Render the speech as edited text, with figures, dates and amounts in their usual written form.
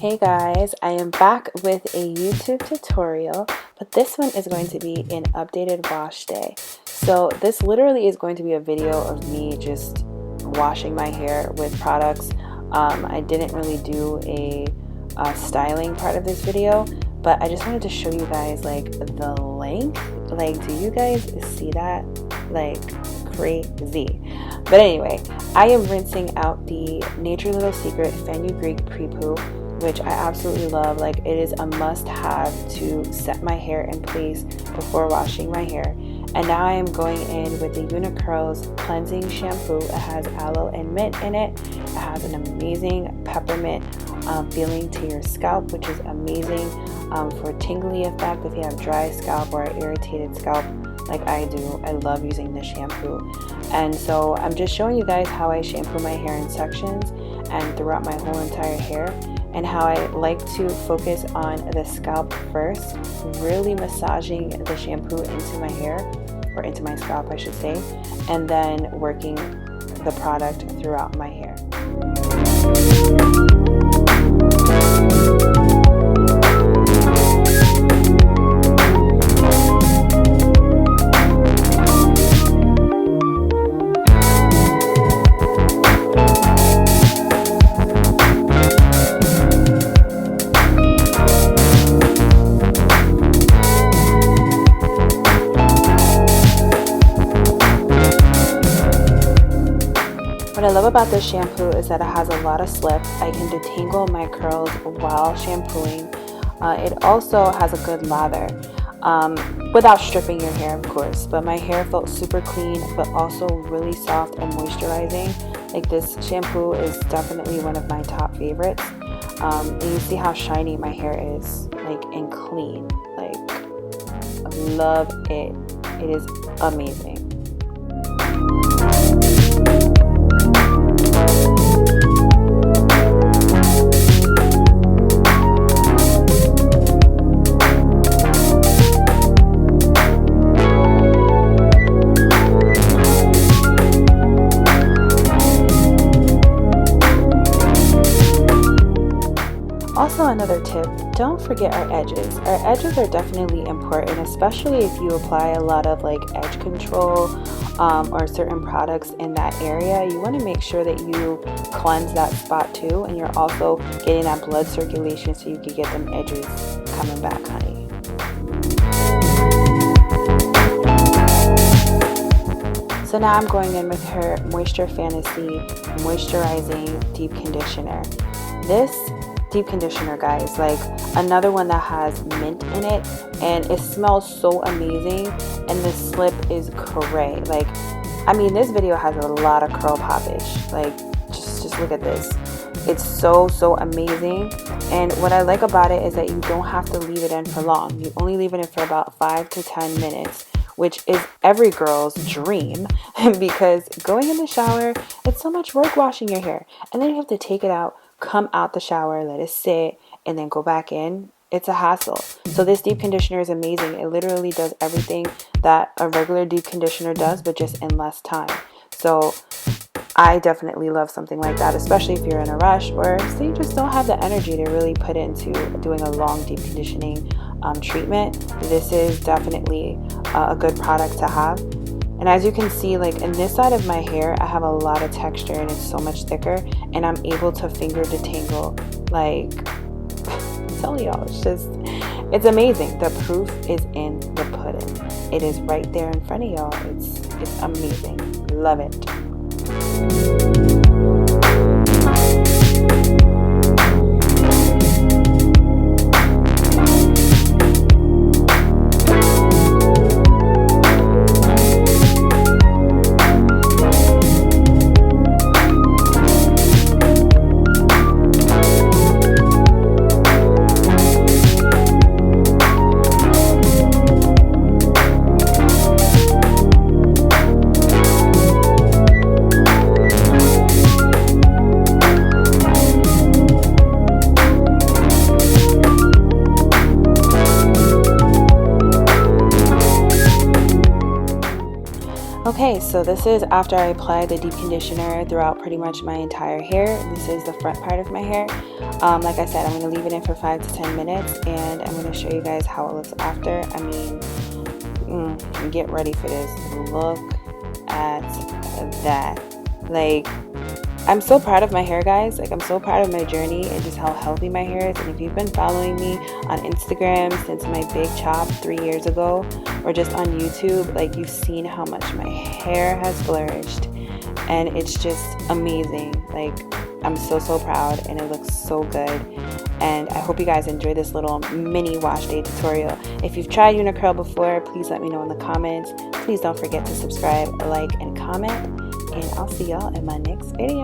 Hey guys, I am back with a YouTube tutorial, but this one is going to be an updated wash day. So this literally is going to be a video of me just washing my hair with products. I didn't really do a styling part of this video, but I just wanted to show you guys like the length. Like, do you guys see that? Like, crazy. But anyway, I am rinsing out the Nature's Little Secret Fenugreek Prepoo, which I absolutely love. Like, it is a must-have to set my hair in place before washing my hair. And now I am going in with the Uniqurl's cleansing shampoo. It has aloe and mint in it. It has an amazing peppermint feeling to your scalp, which is amazing for tingly effect if you have dry scalp or irritated scalp like I do. I love using this shampoo. And so I'm just showing you guys how I shampoo my hair in sections and throughout my whole entire hair, and how I like to focus on the scalp first, really massaging the shampoo into my hair, or into my scalp I should say, and then working the product throughout my hair. What I love about this shampoo is that it has a lot of slip. I can detangle my curls while shampooing. It also has a good lather without stripping your hair, of course. But my hair felt super clean, but also really soft and moisturizing. Like, this shampoo is definitely one of my top favorites. And you see how shiny my hair is, like, and clean. Like, I love it. It is amazing. Also, another tip, don't forget our edges. Our edges are definitely important, especially if you apply a lot of like edge control or certain products in that area. You want to make sure that you cleanse that spot too, and you're also getting that blood circulation so you can get them edges coming back, honey. So now I'm going in with her Moisture Fantasy Moisturizing Deep Conditioner. This deep conditioner, guys, like another one that has mint in it, and it smells so amazing, and the slip is cray. Like, I mean, this video has a lot of curl poppage. Like, just look at this. It's so amazing. And what I like about it is that you don't have to leave it in for long. You only leave it in for about 5 to 10 minutes, which is every girl's dream, because going in the shower, it's so much work washing your hair, and then you have to take it out, come out the shower, let it sit, and then go back in. It's a hassle. So this deep conditioner is amazing. It literally does everything that a regular deep conditioner does, but just in less time. So I definitely love something like that, especially if you're in a rush, or say you just don't have the energy to really put into doing a long deep conditioning treatment. This is definitely a good product to have. And as you can see, like in this side of my hair, I have a lot of texture and it's so much thicker, and I'm able to finger detangle. Like, I'm telling y'all, it's amazing. The proof is in the pudding. It is right there in front of y'all. It's amazing. Love it. Okay, so this is after I applied the deep conditioner throughout pretty much my entire hair. This is the front part of my hair. Like I said, I'm going to leave it in for 5 to 10 minutes, and I'm going to show you guys how it looks after. I mean, get ready for this. Look at that. Like, I'm so proud of my hair, guys. Like, I'm so proud of my journey and just how healthy my hair is. And if you've been following me on Instagram since my big chop 3 years ago, or just on YouTube, like, you've seen how much my hair has flourished, and it's just amazing. Like, I'm so proud, and it looks so good. And I hope you guys enjoy this little mini wash day tutorial. If you've tried Uniqurl before, please let me know in the comments. Please don't forget to subscribe, like, and comment. And I'll see y'all in my next video.